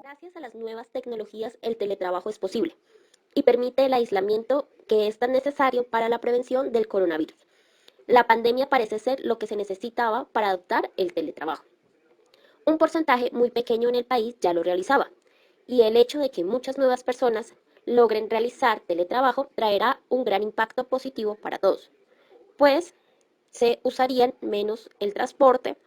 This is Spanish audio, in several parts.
Gracias a las nuevas tecnologías, el teletrabajo es posible y permite el aislamiento que es tan necesario para la prevención del coronavirus. La pandemia parece ser lo que se necesitaba para adoptar el teletrabajo. Un porcentaje muy pequeño en el país ya lo realizaba, y el hecho de que muchas nuevas personas logren realizar teletrabajo traerá un gran impacto positivo para todos, pues se usarían menos el transporte,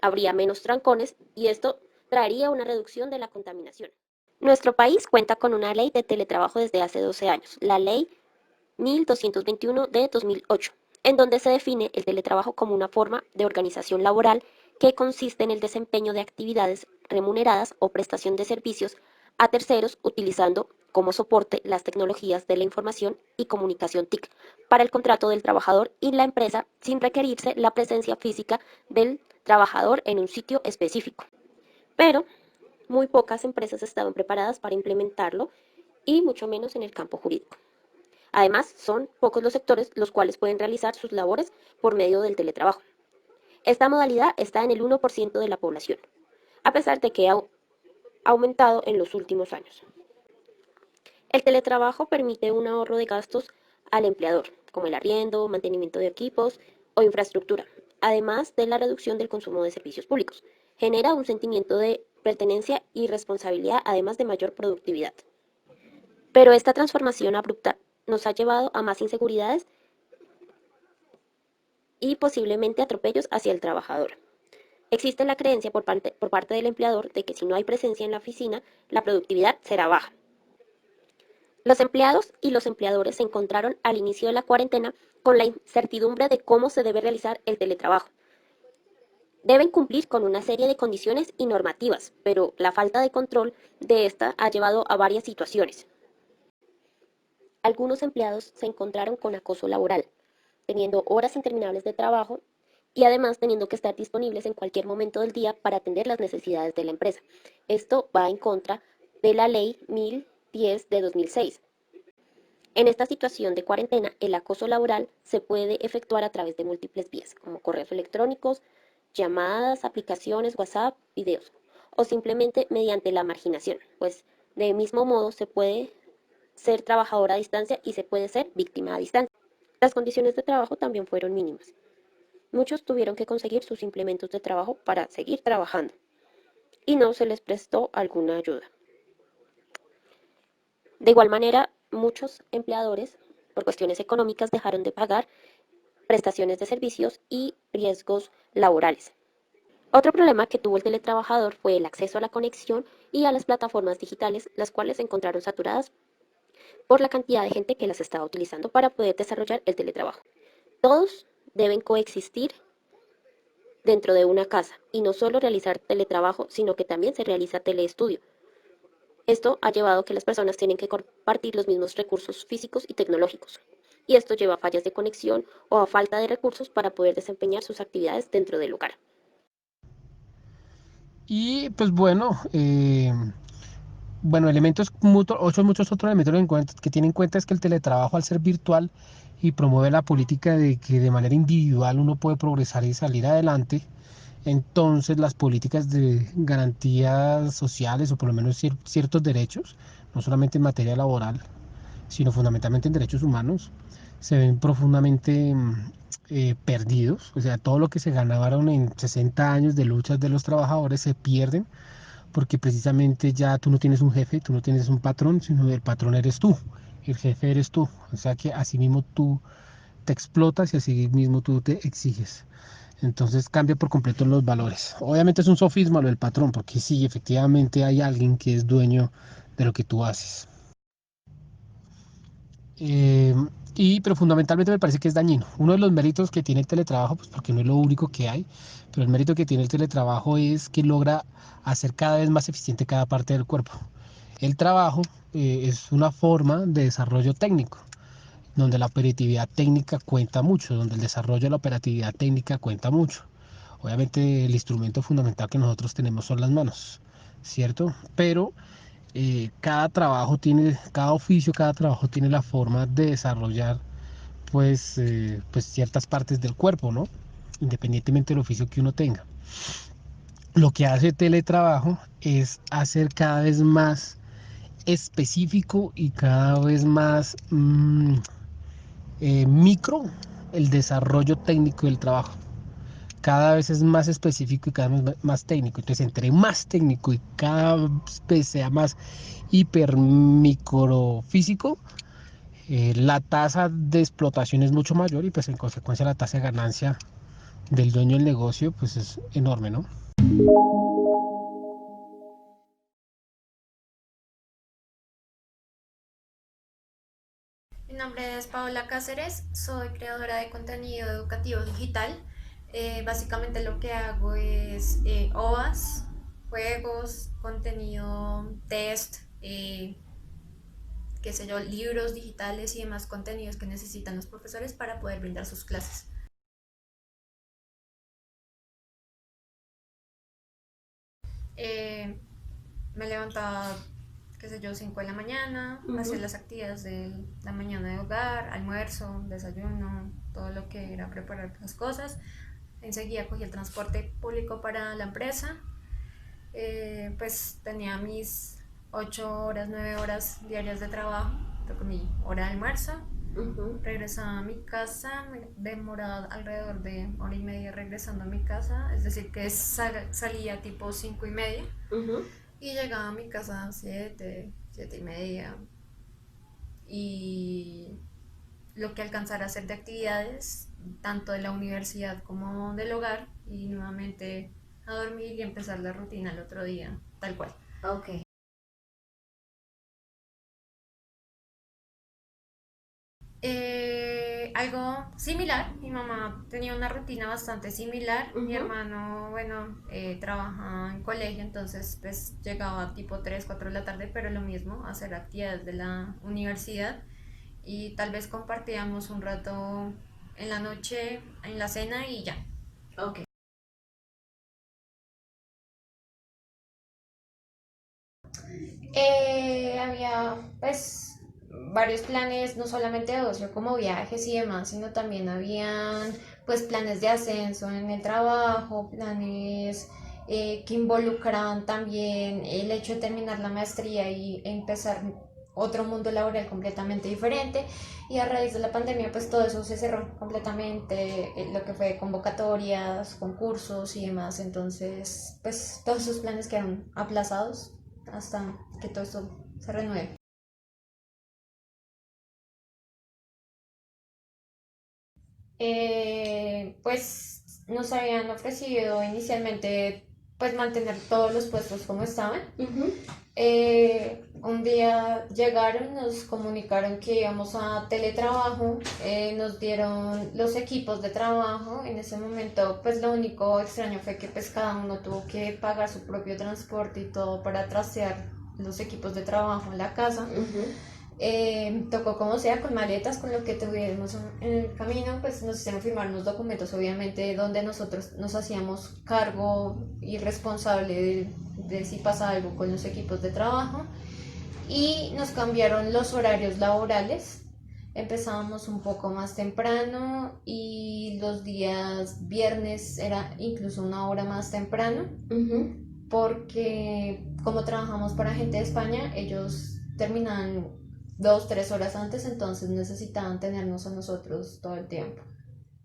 habría menos trancones y esto traería una reducción de la contaminación. Nuestro país cuenta con una ley de teletrabajo desde hace 12 años, la ley 1221 de 2008, en donde se define el teletrabajo como una forma de organización laboral que consiste en el desempeño de actividades remuneradas o prestación de servicios a terceros utilizando como soporte las tecnologías de la información y comunicación TIC para el contrato del trabajador y la empresa sin requerirse la presencia física del trabajador en un sitio específico. Pero muy pocas empresas estaban preparadas para implementarlo y mucho menos en el campo jurídico. Además, son pocos los sectores los cuales pueden realizar sus labores por medio del teletrabajo. Esta modalidad está en el 1% de la población, a pesar de que ha aumentado en los últimos años. El teletrabajo permite un ahorro de gastos al empleador, como el arriendo, mantenimiento de equipos o infraestructura, además de la reducción del consumo de servicios públicos. Genera un sentimiento de pertenencia y responsabilidad, además de mayor productividad. Pero esta transformación abrupta nos ha llevado a más inseguridades y posiblemente atropellos hacia el trabajador. Existe la creencia por parte del empleador de que si no hay presencia en la oficina, la productividad será baja. Los empleados y los empleadores se encontraron al inicio de la cuarentena con la incertidumbre de cómo se debe realizar el teletrabajo. Deben cumplir con una serie de condiciones y normativas, pero la falta de control de esta ha llevado a varias situaciones. Algunos empleados se encontraron con acoso laboral, teniendo horas interminables de trabajo y además teniendo que estar disponibles en cualquier momento del día para atender las necesidades de la empresa. Esto va en contra de la ley 1010 de 2006. En esta situación de cuarentena, el acoso laboral se puede efectuar a través de múltiples vías, como correos electrónicos, llamadas, aplicaciones, WhatsApp, videos, o simplemente mediante la marginación, pues de mismo modo se puede ser trabajador a distancia y se puede ser víctima a distancia. Las condiciones de trabajo también fueron mínimas. Muchos tuvieron que conseguir sus implementos de trabajo para seguir trabajando y no se les prestó alguna ayuda. De igual manera, muchos empleadores, por cuestiones económicas, dejaron de pagar prestaciones de servicios y riesgos laborales. Otro problema que tuvo el teletrabajador fue el acceso a la conexión y a las plataformas digitales, las cuales se encontraron saturadas por la cantidad de gente que las estaba utilizando para poder desarrollar el teletrabajo. Todos deben coexistir dentro de una casa y no solo realizar teletrabajo, sino que también se realiza teleestudio. Esto ha llevado a que las personas tienen que compartir los mismos recursos físicos y tecnológicos. Y esto lleva a fallas de conexión o a falta de recursos para poder desempeñar sus actividades dentro del hogar. Y pues bueno, muchos otros elementos que tienen en cuenta es que el teletrabajo, al ser virtual y promueve la política de que de manera individual uno puede progresar y salir adelante, entonces las políticas de garantías sociales o por lo menos ciertos derechos, no solamente en materia laboral, sino fundamentalmente en derechos humanos, se ven profundamente perdidos. O sea, todo lo que se ganaron en 60 años de luchas de los trabajadores se pierden porque precisamente ya tú no tienes un jefe, tú no tienes un patrón, sino el patrón eres tú, el jefe eres tú. O sea que así mismo tú te explotas y así mismo tú te exiges. Entonces cambia por completo los valores. Obviamente es un sofisma lo del patrón, porque sí, efectivamente hay alguien que es dueño de lo que tú haces. Eh, pero fundamentalmente me parece que es dañino. Uno de los méritos que tiene el teletrabajo, pues porque no es lo único que hay, pero el mérito que tiene el teletrabajo es que logra hacer cada vez más eficiente cada parte del cuerpo. El trabajo es una forma de desarrollo técnico, donde la operatividad técnica cuenta mucho, donde el desarrollo de la operatividad técnica cuenta mucho. Obviamente el instrumento fundamental que nosotros tenemos son las manos, ¿cierto? Pero cada oficio, cada trabajo tiene la forma de desarrollar pues ciertas partes del cuerpo, ¿no? Independientemente del oficio que uno tenga. Lo que hace teletrabajo es hacer cada vez más específico y cada vez más micro el desarrollo técnico del trabajo. Cada vez es más específico y cada vez más técnico. Entonces, entre más técnico y cada vez sea más hiper microfísico, la tasa de explotación es mucho mayor y pues en consecuencia la tasa de ganancia del dueño del negocio pues es enorme, ¿no? Mi nombre es Paola Cáceres, soy creadora de contenido educativo digital. Básicamente lo que hago es OVAs, juegos, contenido test, qué sé yo, libros digitales y demás contenidos que necesitan los profesores para poder brindar sus clases. Eh, Me levantaba, qué sé yo, 5 de la mañana, hacía Ujú. las actividades de la mañana de hogar, almuerzo, desayuno, todo lo que era preparar las cosas. Enseguida cogí el transporte público para la empresa. Pues tenía mis 8 horas, 9 horas diarias de trabajo, creo que mi hora de almuerzo. Ujú. Regresaba a mi casa, me demoraba alrededor de hora y media regresando a mi casa, es decir, que salía tipo 5:30 Ujú. y llegaba a mi casa a 7, 7:30 y lo que alcanzara a hacer de actividades, tanto de la universidad como del hogar, y nuevamente a dormir y empezar la rutina el otro día, tal cual. Ok. Algo similar, mi mamá tenía una rutina bastante similar, mi Ujú. hermano, bueno, trabaja en colegio, entonces pues llegaba tipo 3 4 de la tarde, pero lo mismo, hacer actividades de la universidad y tal vez compartíamos un rato en la noche, en la cena y ya. Ok. Había pues varios planes, no solamente de ocio como viajes y demás, sino también habían pues planes de ascenso en el trabajo, planes que involucraban también el hecho de terminar la maestría y empezar otro mundo laboral completamente diferente, y a raíz de la pandemia pues todo eso se cerró completamente, lo que fue convocatorias, concursos y demás, entonces pues todos esos planes quedaron aplazados hasta que todo esto se renueve. Pues nos habían ofrecido inicialmente pues mantener todos los puestos como estaban. Ujú. Un día llegaron, nos comunicaron que íbamos a teletrabajo, nos dieron los equipos de trabajo. En ese momento pues lo único extraño fue que pues cada uno tuvo que pagar su propio transporte y todo para trastear los equipos de trabajo en la casa. Ujú. Tocó como sea, con maletas, con lo que tuviéramos en el camino, pues nos hicieron firmar unos documentos, obviamente, donde nosotros nos hacíamos cargo y responsable de si pasa algo con los equipos de trabajo. Y nos cambiaron los horarios laborales. Empezábamos un poco más temprano y los días viernes era incluso una hora más temprano, Ujú. porque como trabajamos para gente de España, ellos terminaban 2, 3 horas antes, entonces necesitaban tenernos a nosotros todo el tiempo.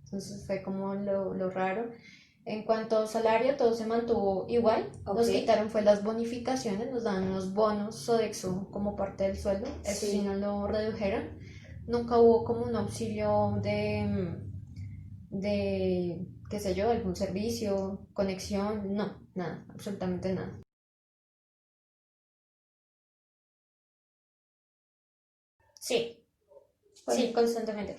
Entonces fue como lo raro. En cuanto a salario, todo se mantuvo igual. Ok. Nos quitaron fue las bonificaciones, nos daban unos bonos Sodexo como parte del sueldo. Eso sí Sí. no lo redujeron. Nunca hubo como un auxilio de qué sé yo, algún servicio, conexión, no, nada, absolutamente nada. Sí, sí, Bueno. constantemente.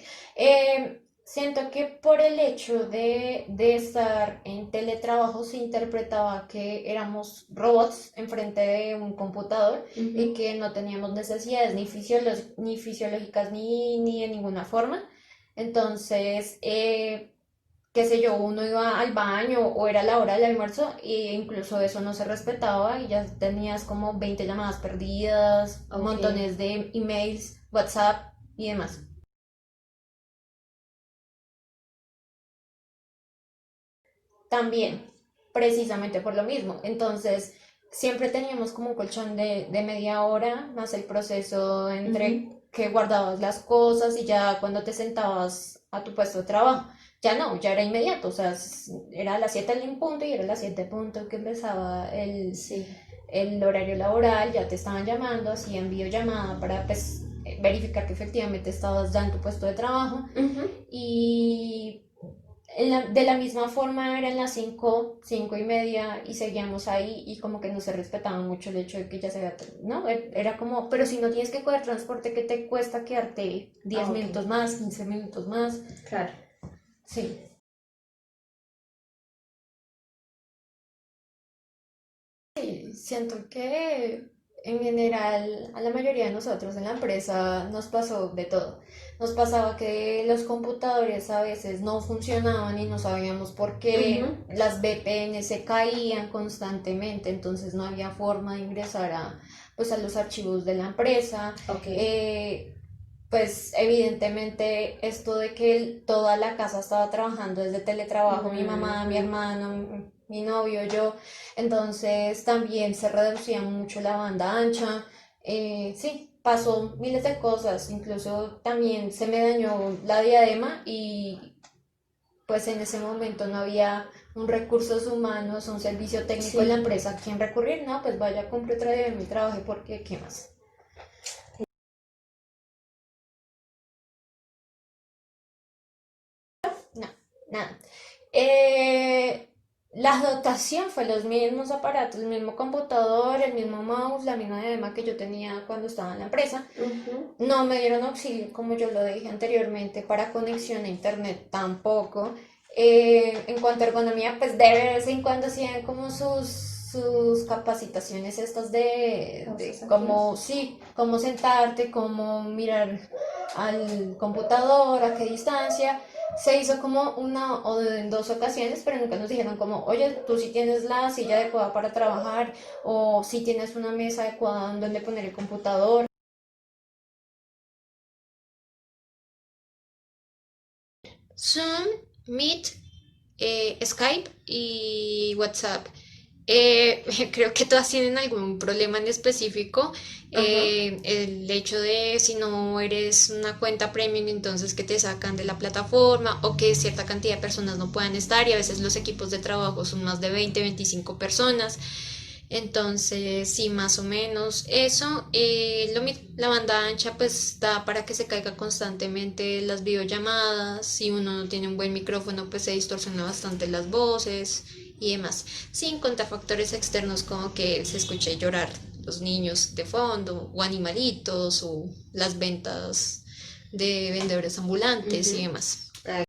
Siento que por el hecho de estar en teletrabajo se interpretaba que éramos robots enfrente de un computador y Ujú. que no teníamos necesidades ni fisiológicas ni de ninguna forma. Entonces, qué sé yo, uno iba al baño o era la hora del almuerzo e incluso eso no se respetaba y ya tenías como 20 llamadas perdidas, Ok. montones de emails, WhatsApp y demás. También. precisamente por lo mismo. Entonces, siempre teníamos como un colchón de media hora, más el proceso entre Ujú. que guardabas las cosas y ya cuando te sentabas a tu puesto de trabajo. Ya no, ya era inmediato, o sea, era a las 7 en punto y era a las 7 punto que empezaba Sí. el horario laboral, ya te estaban llamando, hacían videollamada para pues, verificar que efectivamente estabas ya en tu puesto de trabajo Ujú. y de la misma forma eran las 5, 5:30 y seguíamos ahí y como que no se respetaba mucho el hecho de que ya se había, ¿no? Era como, pero si no tienes que coger transporte, ¿qué te cuesta quedarte 10 Ah, ok. minutos más, 15 minutos más? Claro. Sí. Sí, siento que en general a la mayoría de nosotros en la empresa nos pasó de todo. Nos pasaba que los computadores a veces no funcionaban y no sabíamos por qué. Ujú. Las VPN se caían constantemente, entonces no había forma de ingresar pues, a los archivos de la empresa. Ok. Eh, pues evidentemente esto de que toda la casa estaba trabajando desde teletrabajo, mi mamá, mi Ujú. hermano, mi novio, yo, entonces también se reducía mucho la banda ancha. Sí, pasó miles de cosas, incluso también se me dañó la diadema y pues en ese momento no había un recursos humanos, un servicio técnico en la Sí. empresa a quien recurrir, no, pues vaya, compre otra diadema y trabaje porque, ¿qué más? No, nada. Eh, la dotación fue los mismos aparatos, el mismo computador, el mismo mouse, la misma diadema que yo tenía cuando estaba en la empresa. Ujú. No me dieron auxilio, como yo lo dije anteriormente, para conexión a internet tampoco. En cuanto a ergonomía, pues de vez en cuando hacían como sus capacitaciones estas de Causas cómo, activas. sí, cómo sentarte, cómo mirar al computador, a qué distancia. Se hizo como una o en dos ocasiones, pero nunca nos dijeron como, oye, tú sí tienes la silla adecuada para trabajar o si tienes una mesa adecuada en donde poner el computador. Zoom, Meet, Skype y WhatsApp. Creo que todas tienen algún problema en específico. Ajá. El hecho de si no eres una cuenta premium, entonces que te sacan de la plataforma o que cierta cantidad de personas no puedan estar y a veces los equipos de trabajo son más de 20, 25 personas. Entonces, sí, más o menos eso. La banda ancha pues da para que se caiga constantemente las videollamadas. Si uno no tiene un buen micrófono pues se distorsiona bastante las voces y demás. Sin contar factores externos como que se escuche llorar los niños de fondo o animalitos o las ventas de vendedores ambulantes y Ujú. demás. Ah,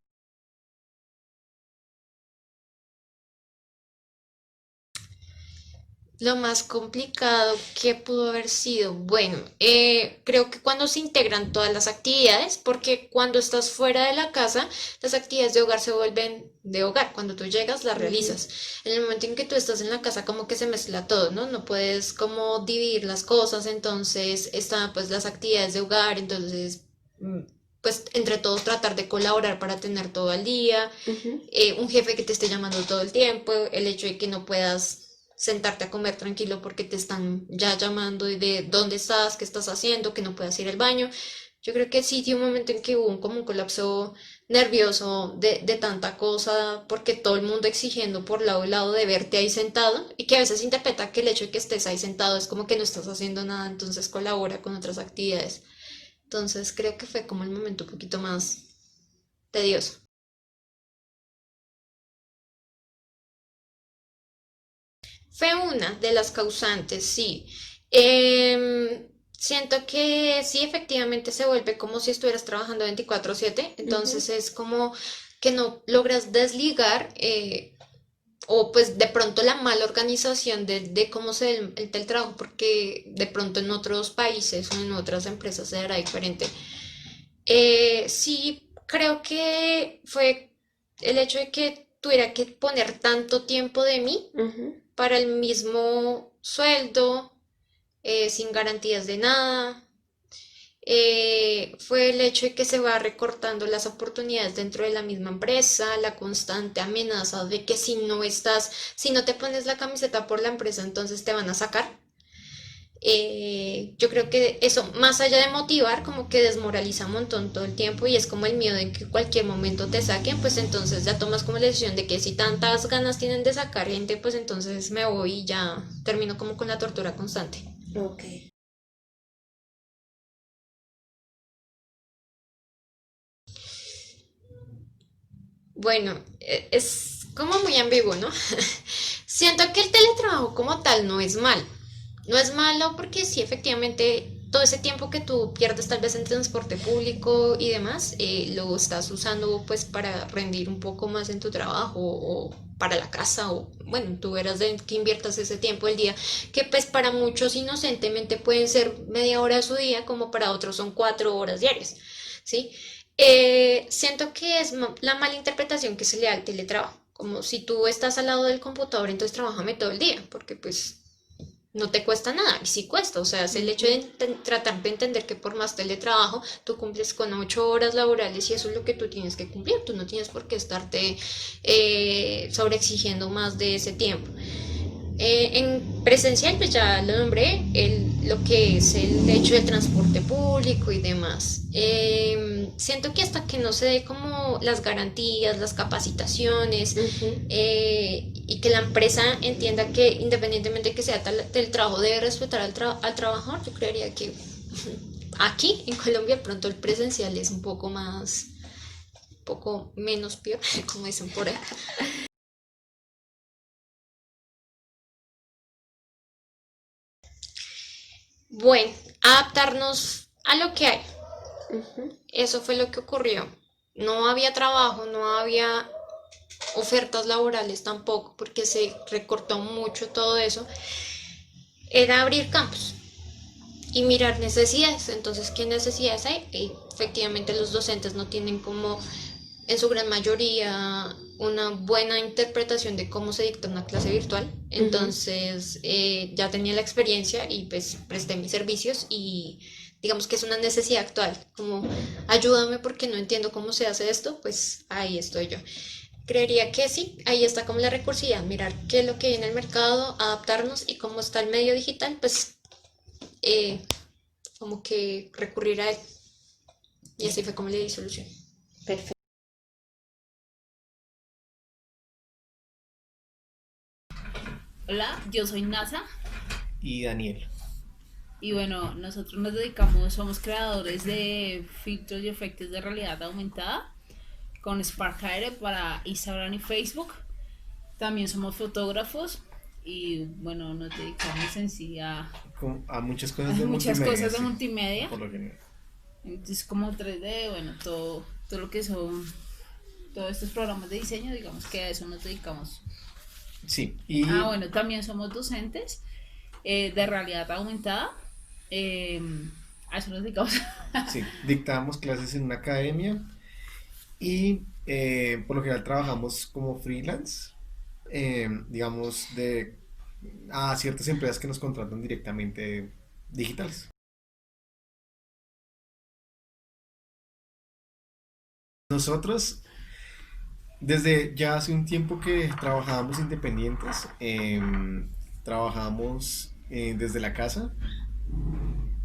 Lo más complicado que pudo haber sido, bueno, creo que cuando se integran todas las actividades, porque cuando estás fuera de la casa, las actividades de hogar se vuelven de hogar, cuando tú llegas las ujú. realizas. En el momento en que tú estás en la casa, como que se mezcla todo, ¿no? No puedes como dividir las cosas, entonces están pues las actividades de hogar, entonces pues entre todos tratar de colaborar para tener todo al día, Ujú. un jefe que te esté llamando todo el tiempo, el hecho de que no puedas sentarte a comer tranquilo porque te están ya llamando de dónde estás, qué estás haciendo, que no puedas ir al baño. Yo creo que sí, dio un momento en que hubo como un colapso nervioso de tanta cosa, porque todo el mundo exigiendo por lado y lado de verte ahí sentado, y que a veces interpreta que el hecho de que estés ahí sentado es como que no estás haciendo nada, entonces colabora con otras actividades. Entonces creo que fue como el momento un poquito más tedioso. Fue una de las causantes, sí. Siento que sí, efectivamente se vuelve como si estuvieras trabajando 24/7, Ujú. entonces es como que no logras desligar o pues de pronto la mala organización de cómo se el teletrabajo, porque de pronto en otros países o en otras empresas se hará diferente. Sí, creo que fue el hecho de que tuviera que poner tanto tiempo de mí Ujú. para el mismo sueldo, sin garantías de nada. fue el hecho de que se va recortando las oportunidades dentro de la misma empresa, la constante amenaza de que si no te pones la camiseta por la empresa, entonces te van a sacar. Yo creo que eso, más allá de motivar, como que desmoraliza un montón todo el tiempo y es como el miedo de que cualquier momento te saquen, pues entonces ya tomas como la decisión de que si tantas ganas tienen de sacar gente, pues entonces me voy y ya termino como con la tortura constante. Ok. Bueno, es como muy ambiguo, ¿no? Siento que el teletrabajo como tal no es malo. No es malo porque sí, efectivamente, todo ese tiempo que tú pierdes tal vez en transporte público y demás, lo estás usando pues para rendir un poco más en tu trabajo o para la casa o bueno, tú verás de que inviertas ese tiempo del día, que pues para muchos inocentemente pueden ser media hora de su día, como para otros son 4 horas diarias, ¿sí? Siento que es la mala interpretación que se le da al teletrabajo, como si tú estás al lado del computador, entonces trabájame todo el día, porque pues no te cuesta nada, y sí cuesta, o sea, es el hecho de tratar de entender que por más teletrabajo, tú cumples con 8 horas laborales y eso es lo que tú tienes que cumplir, tú no tienes por qué estarte sobreexigiendo más de ese tiempo. En presencial, pues ya lo nombré, lo que es el hecho del transporte público y demás. Siento que hasta que no se dé como las garantías, las capacitaciones Ujú. y que la empresa entienda que independientemente de que sea del trabajo debe respetar al trabajador, yo creería que aquí en Colombia pronto el presencial es un poco menos peor, como dicen por ahí. Bueno, adaptarnos a lo que hay. Ujú. Eso fue lo que ocurrió. No había trabajo, no había ofertas laborales tampoco, porque se recortó mucho todo eso. Era abrir campos y mirar necesidades. Entonces, ¿qué necesidades hay? Efectivamente, los docentes no tienen como, en su gran mayoría, una buena interpretación de cómo se dicta una clase virtual. Ujú. Entonces, ya tenía la experiencia y pues presté mis servicios y digamos que es una necesidad actual, como ayúdame porque no entiendo cómo se hace esto, pues ahí estoy yo. Creería que sí, ahí está como la recursividad, mirar qué es lo que hay en el mercado, adaptarnos y cómo está el medio digital, pues eh, como que recurrir a él. Y así fue como le di solución. Perfecto. Hola, yo soy NASA Y Daniel. y bueno, nosotros nos dedicamos, somos creadores de filtros y efectos de realidad aumentada con Spark Aire para Instagram y Facebook. También somos fotógrafos y bueno, nos dedicamos en sí A muchas a cosas de muchas multimedia, cosas de sí, multimedia. por lo general. Entonces como 3D, bueno, todo lo que son todos estos programas de diseño, digamos que a eso nos dedicamos. Sí, Bueno, también somos docentes de realidad aumentada. Eh, a eso nos dedicamos. sí, dictamos clases en una academia y por lo general trabajamos como freelance, digamos, a ciertas empresas que nos contratan directamente digitales. Nosotros, desde ya hace un tiempo que trabajábamos independientes, trabajamos desde la casa.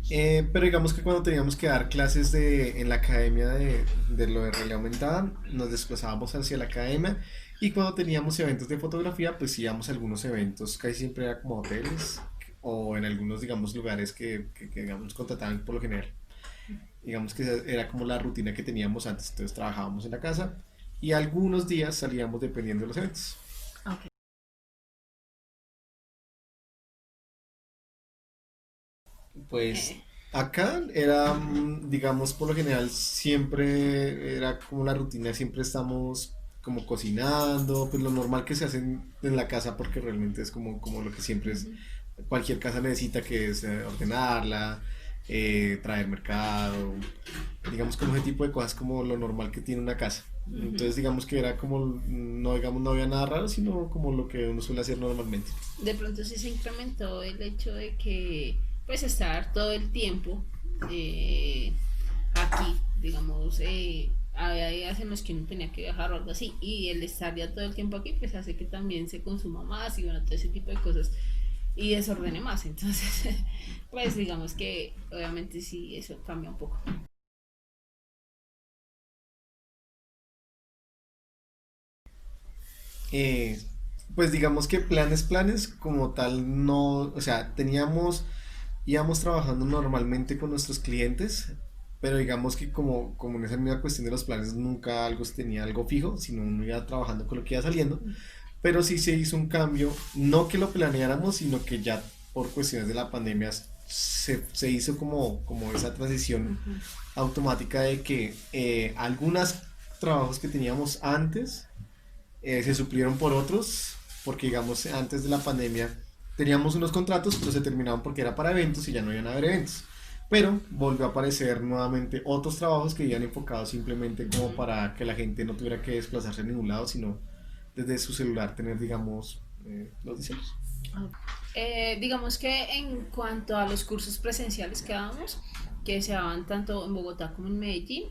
Pero digamos que cuando teníamos que dar clases en la academia de lo de realidad aumentada, nos desplazábamos hacia la academia y cuando teníamos eventos de fotografía, pues íbamos a algunos eventos, casi siempre era como hoteles o en algunos, digamos, lugares que, digamos, nos contrataban por lo general. Digamos que esa era como la rutina que teníamos antes, entonces trabajábamos en la casa y algunos días salíamos dependiendo de los eventos. Ok. Pues Eh, acá era, digamos, por lo general siempre era como la rutina, siempre estamos como cocinando, pues lo normal que se hace en la casa porque realmente es como lo que siempre es, Ujú. cualquier casa necesita que es ordenarla, traer mercado, digamos como ese tipo de cosas como lo normal que tiene una casa. Ujú. Entonces digamos que era como, no digamos, no había nada raro, sino como lo que uno suele hacer normalmente. De pronto sí se incrementó el hecho de que pues estar todo el tiempo aquí, digamos, había días en los que uno tenía que viajar o algo así, y el estar ya todo el tiempo aquí, pues hace que también se consuma más y bueno, todo ese tipo de cosas y desordene más. Entonces, pues digamos que obviamente sí, eso cambia un poco. Eh, pues digamos que planes como tal no, o sea, íbamos trabajando normalmente con nuestros clientes, pero digamos que como en esa misma cuestión de los planes nunca algo tenía algo fijo, sino uno iba trabajando con lo que iba saliendo, pero sí se hizo un cambio, no que lo planeáramos, sino que ya por cuestiones de la pandemia se hizo como esa transición Ujú. automática de que algunos trabajos que teníamos antes se suplieron por otros, porque digamos antes de la pandemia teníamos unos contratos, pero se terminaban porque era para eventos y ya no iban a haber eventos. Pero volvió a aparecer nuevamente otros trabajos que iban enfocados simplemente como Ujú. para que la gente no tuviera que desplazarse a ningún lado, sino desde su celular tener, digamos, los diseños. Digamos que en cuanto a los cursos presenciales que dábamos, que se daban tanto en Bogotá como en Medellín,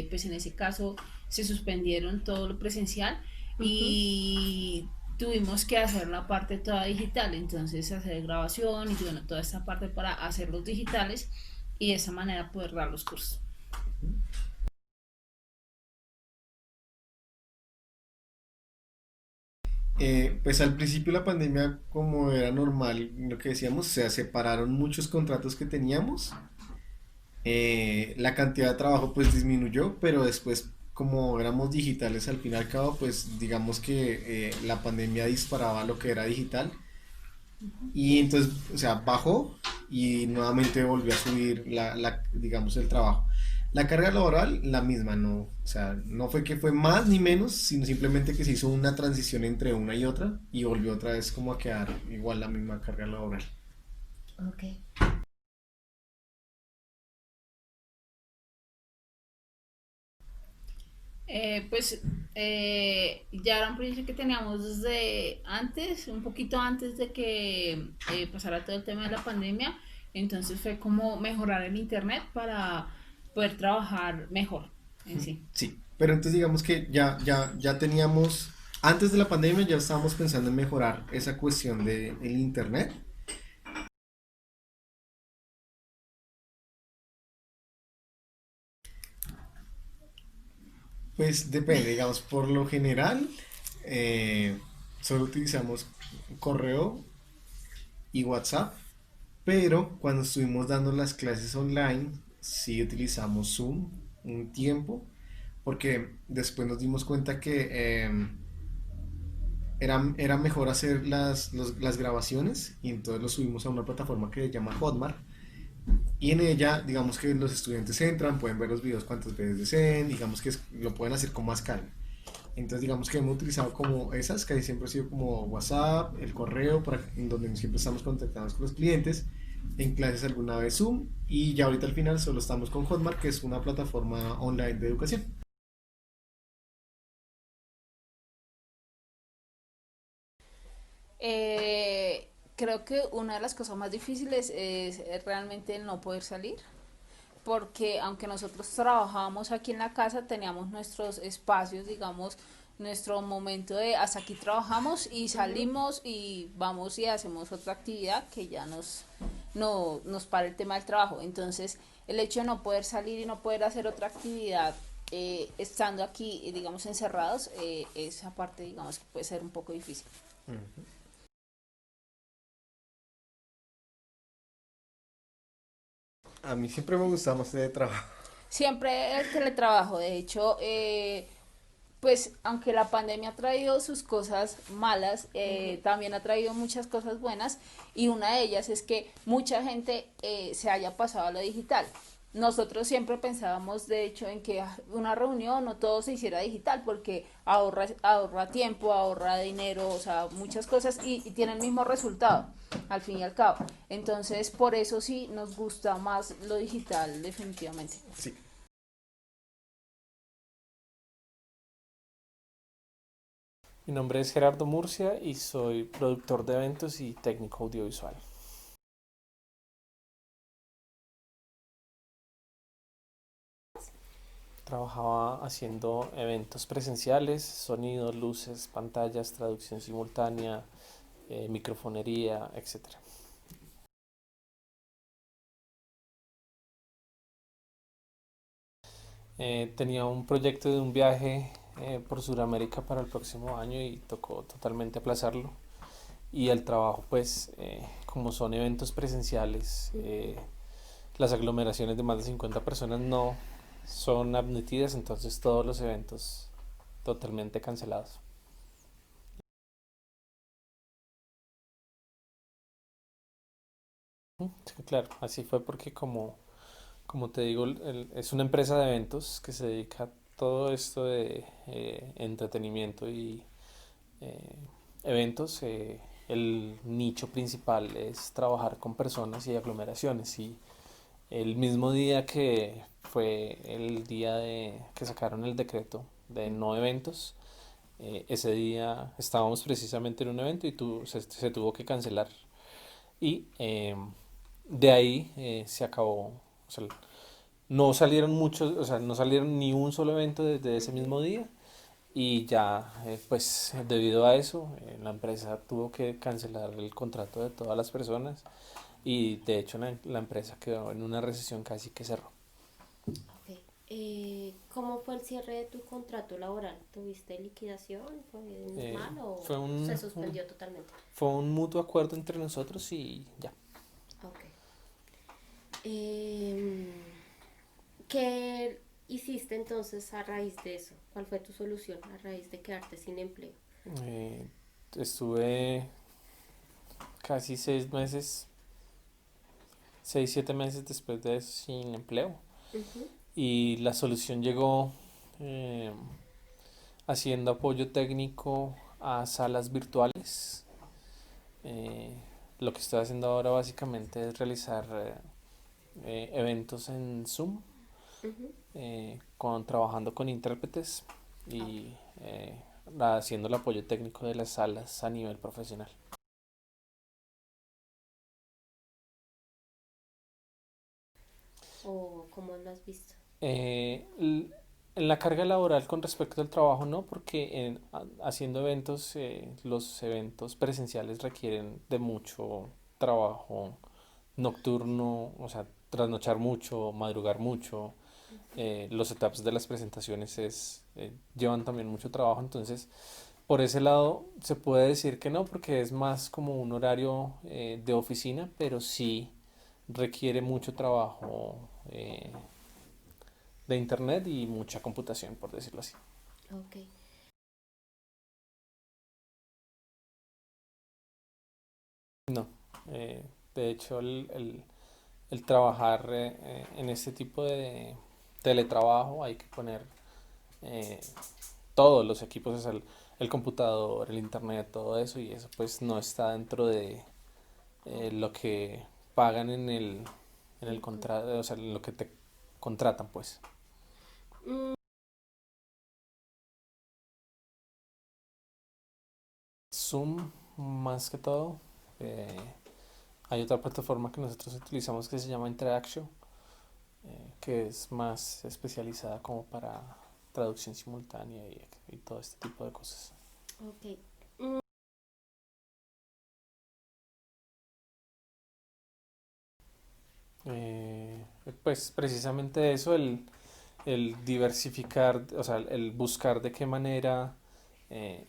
pues en ese caso se suspendieron todo lo presencial Ujú. y tuvimos que hacer la parte toda digital, entonces hacer grabación y bueno, toda esta parte para hacerlos digitales y de esa manera poder dar los cursos. Pues al principio de la pandemia, como era normal, lo que decíamos, se separaron muchos contratos que teníamos. La cantidad de trabajo pues disminuyó, pero después como éramos digitales al fin y al cabo, pues digamos que la pandemia disparaba lo que era digital y entonces, o sea, bajó y nuevamente volvió a subir digamos, el trabajo. La carga laboral, la misma, no, o sea, no fue que fue más ni menos, sino simplemente que se hizo una transición entre una y otra y volvió otra vez como a quedar igual la misma carga laboral. Ok. Pues ya era un proyecto que teníamos desde antes, un poquito antes de que pasara todo el tema de la pandemia, entonces fue como mejorar el internet para poder trabajar mejor en sí. Sí, pero entonces digamos que ya teníamos, antes de la pandemia ya estábamos pensando en mejorar esa cuestión del internet. Pues depende, digamos, por lo general eh, solo utilizamos correo y WhatsApp, pero cuando estuvimos dando las clases online sí utilizamos Zoom un tiempo, porque después nos dimos cuenta que era mejor hacer las grabaciones y entonces lo subimos a una plataforma que se llama Hotmart y en ella digamos que los estudiantes entran, pueden ver los videos cuantas veces deseen, digamos que lo pueden hacer con más calma. Entonces digamos que hemos utilizado como esas, casi siempre ha sido como WhatsApp, el correo, en donde siempre estamos contactados con los clientes, en clases alguna vez Zoom y ya ahorita al final solo estamos con Hotmart, que es una plataforma online de educación. Creo que una de las cosas más difíciles es realmente el no poder salir, porque aunque nosotros trabajábamos aquí en la casa, teníamos nuestros espacios, digamos, nuestro momento de hasta aquí trabajamos y Ujú. salimos y vamos y hacemos otra actividad que ya no, nos para el tema del trabajo. Entonces, el hecho de no poder salir y no poder hacer otra actividad estando aquí, digamos, encerrados, esa parte, digamos, que puede ser un poco difícil. A mí siempre me gustaba más de trabajo. Siempre el teletrabajo, de hecho, pues aunque la pandemia ha traído sus cosas malas, Ujú. también ha traído muchas cosas buenas y una de ellas es que mucha gente se haya pasado a lo digital. Nosotros siempre pensábamos, de hecho, en que una reunión no todo se hiciera digital porque ahorra tiempo, ahorra dinero, o sea, muchas cosas y tiene el mismo resultado, al fin y al cabo. Entonces, por eso sí nos gusta más lo digital, definitivamente. Sí. Mi nombre es Gerardo Murcia y soy productor de eventos y técnico audiovisual. Trabajaba haciendo eventos presenciales, sonidos, luces, pantallas, traducción simultánea, microfonería, etcétera. Tenía un proyecto de un viaje por Sudamérica para el próximo año y tocó totalmente aplazarlo. Y el trabajo, pues, como son eventos presenciales, las aglomeraciones de más de 50 personas no son admitidas, entonces todos los eventos totalmente cancelados. Sí, claro, así fue porque como te digo, es una empresa de eventos que se dedica a todo esto de entretenimiento y eh, eventos. El nicho principal es trabajar con personas y aglomeraciones y el mismo día que fue el día de que sacaron el decreto de no eventos, ese día estábamos precisamente en un evento y se tuvo que cancelar. Y de ahí se acabó. O sea, no salieron muchos, o sea, no salieron ni un solo evento desde ese mismo día. Y ya, pues debido a eso, la empresa tuvo que cancelar el contrato de todas las personas y de hecho la empresa quedó en una recesión casi que cerró. Ok. ¿Cómo fue el cierre de tu contrato laboral? ¿Tuviste liquidación? ¿Fue normal o Fue se suspendió totalmente? fue un mutuo acuerdo entre nosotros y ya. Ok. Em, ¿Qué hiciste entonces a raíz de eso? ¿Cuál fue tu solución a raíz de quedarte sin empleo? Eh, Estuve casi 6 meses, 6, 7 meses después de eso sin empleo. Ujú. Y la solución llegó eh, haciendo apoyo técnico a salas virtuales. Eh, lo que estoy haciendo ahora básicamente es realizar eventos en Zoom, Ujú. trabajando con intérpretes Ok. y haciendo el apoyo técnico de las salas a nivel profesional. ¿O cómo lo has visto? En la carga laboral con respecto al trabajo no, porque haciendo eventos, los eventos presenciales requieren de mucho trabajo nocturno, o sea, trasnochar mucho, madrugar mucho. Los etapas de las presentaciones llevan también mucho trabajo, entonces por ese lado se puede decir que no, porque es más como un horario de oficina, pero sí requiere mucho trabajo de internet y mucha computación, por decirlo así. Ok. No, eh, de hecho el trabajar en este tipo de teletrabajo hay que poner eh, todos los equipos, o sea, el computador, el internet, todo eso, y eso pues no está dentro de lo que pagan en el El con- contrato, o sea, en lo que te contratan pues. Mm, Zoom más que todo. eh, Hay otra plataforma que nosotros utilizamos que se llama Interaction, que es más especializada como para traducción simultánea y todo este tipo de cosas. ok. Eh, pues precisamente eso, el diversificar, o sea, el buscar de qué manera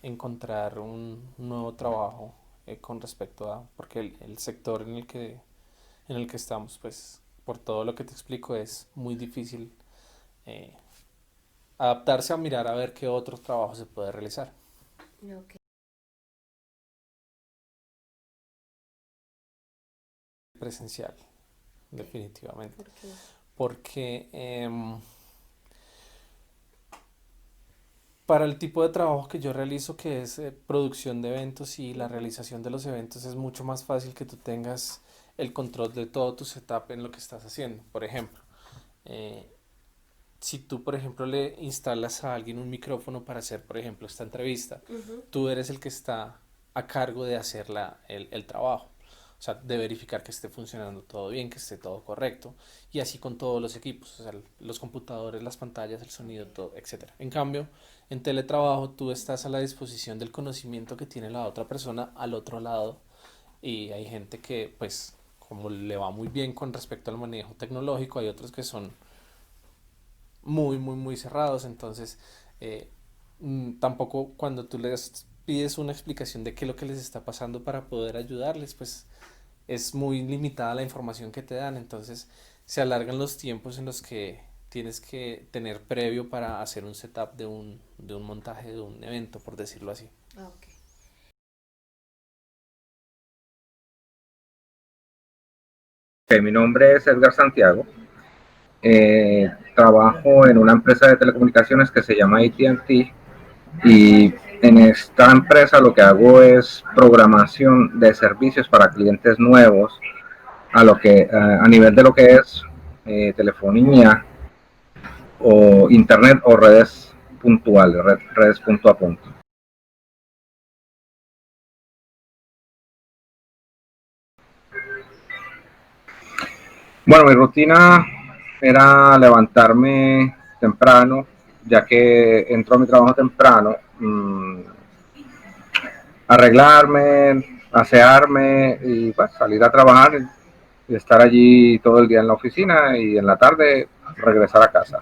encontrar un nuevo trabajo con respecto a, porque el sector en el que estamos, pues por todo lo que te explico, es muy difícil eh, adaptarse a mirar a ver qué otro trabajo se puede realizar. Ok. Presencial, Ok. definitivamente. ¿Por qué? Porque para el tipo de trabajo que yo realizo, que es producción de eventos y la Ujú. realización de los eventos, es mucho más fácil que tú tengas el control de todo tu setup en lo que estás haciendo. Por ejemplo, eh, si tú, por ejemplo, le instalas a alguien un micrófono para hacer, por ejemplo, esta entrevista, Ujú. tú eres el que está a cargo de hacer el trabajo. O sea, de verificar que esté funcionando todo bien, que esté todo correcto, y así con todos los equipos, o sea, los computadores, las pantallas, el sonido, todo, etcétera. En cambio, en teletrabajo tú estás a la disposición del conocimiento que tiene la otra persona al otro lado, y hay gente que, pues, como le va muy bien con respecto al manejo tecnológico, hay otros que son muy cerrados. Entonces, eh, tampoco cuando tú les pides una explicación de qué es lo que les está pasando para poder ayudarles, pues es muy limitada la información que te dan. Entonces se alargan los tiempos en los que tienes que tener previo para hacer un setup de un montaje de un evento, por decirlo así. Ok. Mi nombre es Edgar Santiago. Trabajo en una empresa de telecomunicaciones que se llama AT&T, y en esta empresa lo que hago es programación de servicios para clientes nuevos a nivel de lo que es telefonía o internet o redes puntuales, redes punto a punto. Bueno, mi rutina era levantarme temprano, ya que entro a mi trabajo temprano, arreglarme, asearme y pues, salir a trabajar y estar allí todo el día en la oficina, y en la tarde regresar a casa.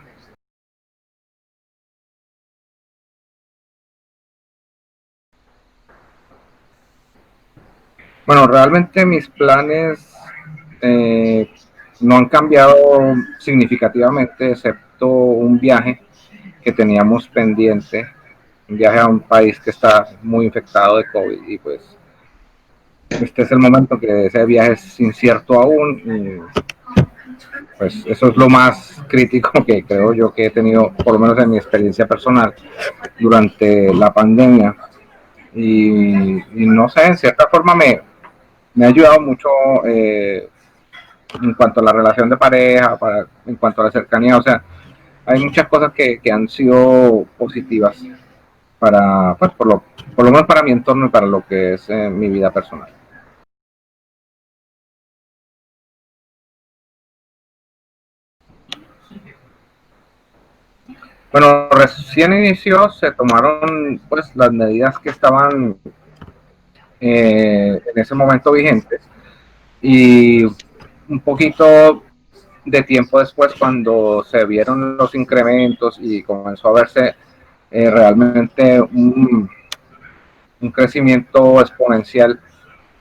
Bueno, realmente mis planes eh, no han cambiado significativamente, excepto un viaje que teníamos pendiente, un viaje a un país que está muy infectado de COVID, y pues este es el momento que ese viaje es incierto aún, y pues eso es lo más crítico que creo yo que he tenido, por lo menos en mi experiencia personal, durante la pandemia. Y no sé, en cierta forma me ha ayudado mucho en cuanto a la relación de pareja, en cuanto a la cercanía. O sea, hay muchas cosas que han sido positivas pues, por lo menos para mi entorno y para lo que es mi vida personal. Bueno, recién inició, se tomaron pues las medidas que estaban en ese momento vigentes, y un poquito de tiempo después, cuando se vieron los incrementos y comenzó a verse realmente un crecimiento exponencial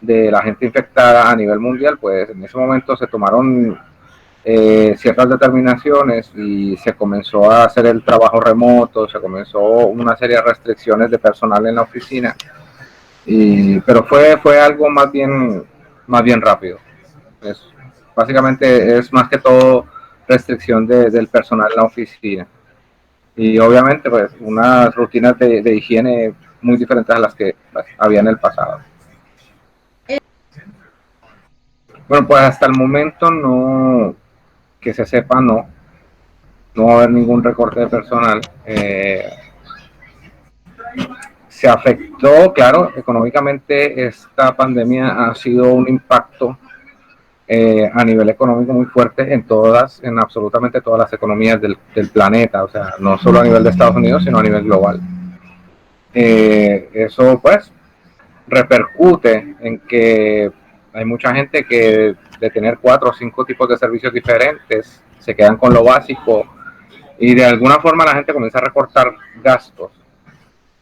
de la gente infectada a nivel mundial, pues en ese momento se tomaron ciertas determinaciones y se comenzó a hacer el trabajo remoto, se comenzó una serie de restricciones de personal en la oficina, pero fue algo más bien rápido. Es, básicamente es más que todo restricción del personal en la oficina, y obviamente pues unas rutinas de higiene muy diferentes a las que pues, había en el pasado. Bueno, pues hasta el momento no, que se sepa, no va a haber ningún recorte de personal. Se afectó, claro, económicamente esta pandemia ha sido un impacto a nivel económico muy fuerte en absolutamente todas las economías del planeta, o sea, no solo a nivel de Estados Unidos, sino a nivel global. Eso pues repercute en que hay mucha gente que de tener 4 o 5 tipos de servicios diferentes se quedan con lo básico, y de alguna forma la gente comienza a recortar gastos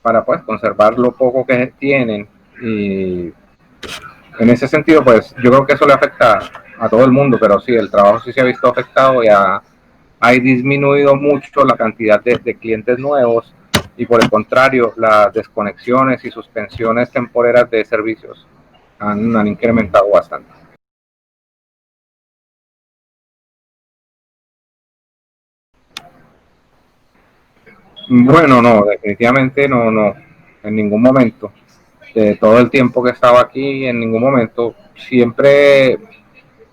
para pues conservar lo poco que tienen. Y en ese sentido pues yo creo que eso le afecta a todo el mundo, pero sí, el trabajo sí se ha visto afectado, y ha disminuido mucho la cantidad de clientes nuevos, y por el contrario las desconexiones y suspensiones temporeras de servicios han incrementado bastante. Bueno, no, definitivamente no, en ningún momento. De todo el tiempo que estaba aquí, en ningún momento. Siempre,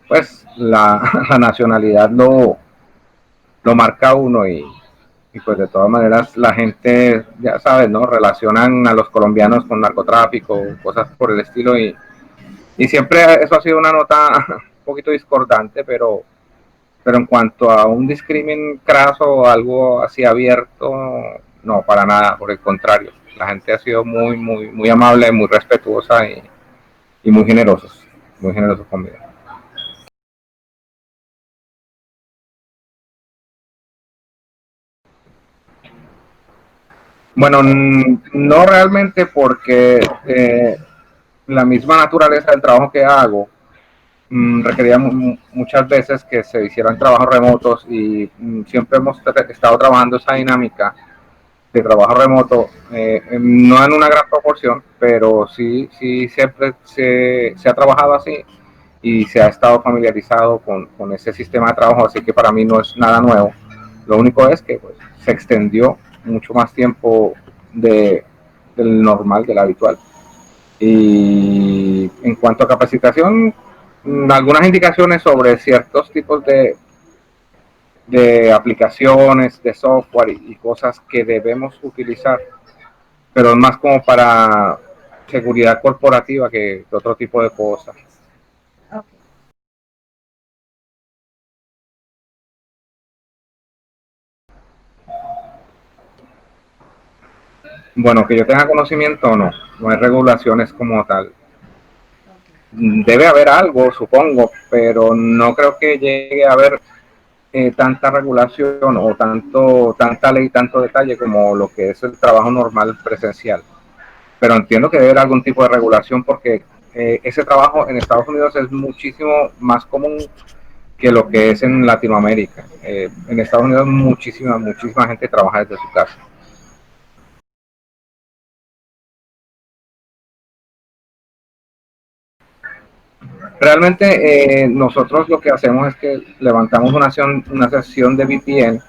pues, la nacionalidad lo marca uno, y pues de todas maneras la gente, ya sabes, ¿no? Relacionan a los colombianos con narcotráfico, cosas por el estilo, Y siempre eso ha sido una nota un poquito discordante, pero en cuanto a un discrimen craso o algo así abierto, no, para nada, por el contrario. La gente ha sido muy amable, muy respetuosa y muy generosos conmigo. Bueno, no realmente porque la misma naturaleza del trabajo que hago requería muchas veces que se hicieran trabajos remotos y siempre hemos estado trabajando esa dinámica de trabajo remoto, no en una gran proporción, pero sí siempre se ha trabajado así y se ha estado familiarizado con ese sistema de trabajo, así que para mí no es nada nuevo. Lo único es que pues, se extendió mucho más tiempo del normal, del habitual. Y en cuanto a capacitación, algunas indicaciones sobre ciertos tipos de aplicaciones, de software y cosas que debemos utilizar, pero es más como para seguridad corporativa que otro tipo de cosas. Bueno, que yo tenga conocimiento, no hay regulaciones como tal. Debe haber algo, supongo, pero no creo que llegue a haber tanta regulación o tanta ley, tanto detalle como lo que es el trabajo normal presencial. Pero entiendo que debe haber algún tipo de regulación porque ese trabajo en Estados Unidos es muchísimo más común que lo que es en Latinoamérica. En Estados Unidos muchísima gente trabaja desde su casa. Realmente nosotros lo que hacemos es que levantamos una sesión de VPN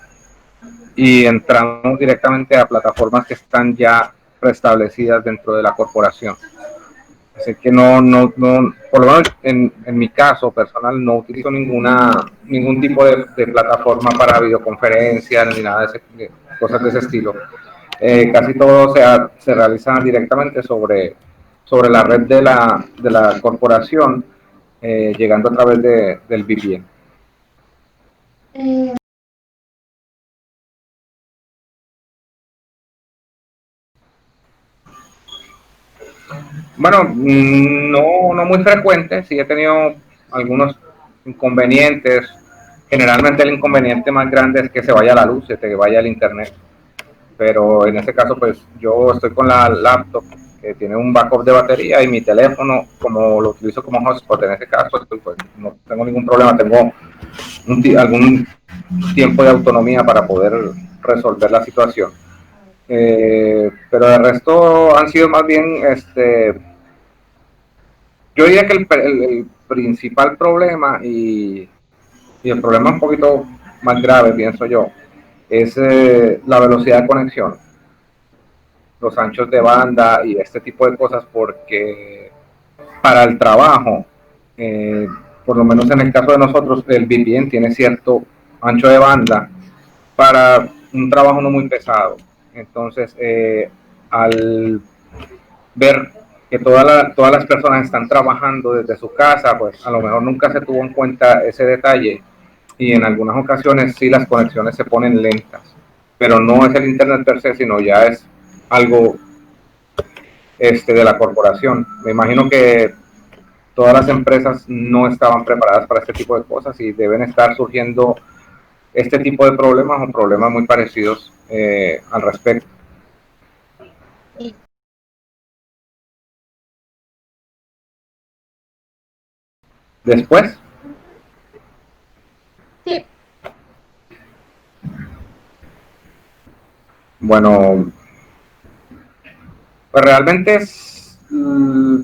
y entramos directamente a plataformas que están ya preestablecidas dentro de la corporación. Así que por lo menos en mi caso personal no utilizo ningún tipo de plataforma para videoconferencias ni nada de cosas de ese estilo. Casi todo se realiza directamente sobre la red de la corporación, llegando a través del VPN. Bueno, no muy frecuente, sí he tenido algunos inconvenientes. Generalmente el inconveniente más grande es que se vaya la luz, se te vaya el internet. Pero en este caso, pues yo estoy con la laptop que tiene un backup de batería y mi teléfono, como lo utilizo como hotspot en este caso, pues no tengo ningún problema, tengo algún tiempo de autonomía para poder resolver la situación. Pero el resto han sido más bien, yo diría que el principal problema y el problema un poquito más grave, pienso yo, es la velocidad de conexión, los anchos de banda y este tipo de cosas, porque para el trabajo, por lo menos en el caso de nosotros, el VPN tiene cierto ancho de banda para un trabajo no muy pesado. Entonces, al ver que todas las personas están trabajando desde su casa, pues a lo mejor nunca se tuvo en cuenta ese detalle y en algunas ocasiones sí las conexiones se ponen lentas, pero no es el internet per se, sino ya es algo de la corporación. Me imagino que todas las empresas no estaban preparadas para este tipo de cosas y deben estar surgiendo este tipo de problemas o problemas muy parecidos al respecto. Después, Sí. bueno, pues realmente es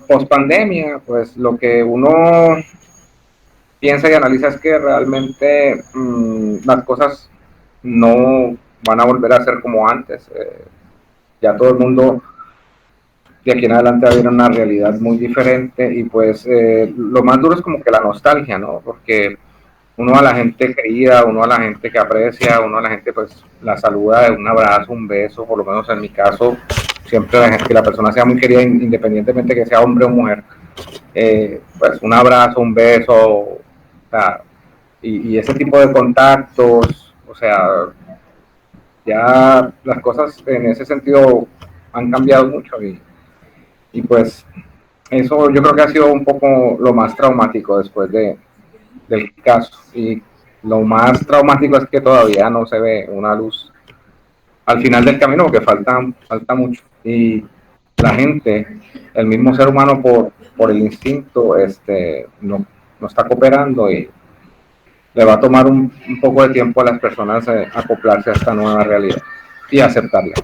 post pandemia, pues lo que uno piensa y analiza es que realmente las cosas no van a volver a ser como antes. Ya todo el mundo de aquí en adelante va a haber una realidad muy diferente y pues lo más duro es como que la nostalgia, ¿no? Porque uno a la gente querida, uno a la gente que aprecia, uno a la gente pues la saluda de un abrazo, un beso, por lo menos en mi caso, siempre la gente, que la persona sea muy querida independientemente que sea hombre o mujer. pues un abrazo, un beso, o sea, y ese tipo de contactos, o sea, ya las cosas en ese sentido han cambiado mucho y pues eso yo creo que ha sido un poco lo más traumático después del caso. Y lo más traumático es que todavía no se ve una luz al final del camino porque falta mucho. Y la gente, el mismo ser humano por el instinto, no está cooperando y le va a tomar un poco de tiempo a las personas acoplarse a esta nueva realidad y aceptarla.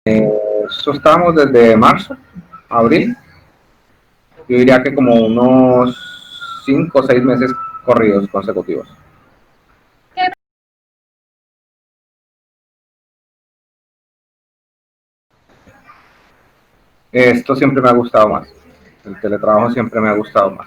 Eso estábamos desde marzo, abril. Yo diría que como unos 5 o 6 meses corridos consecutivos. Esto siempre me ha gustado más. El teletrabajo siempre me ha gustado más.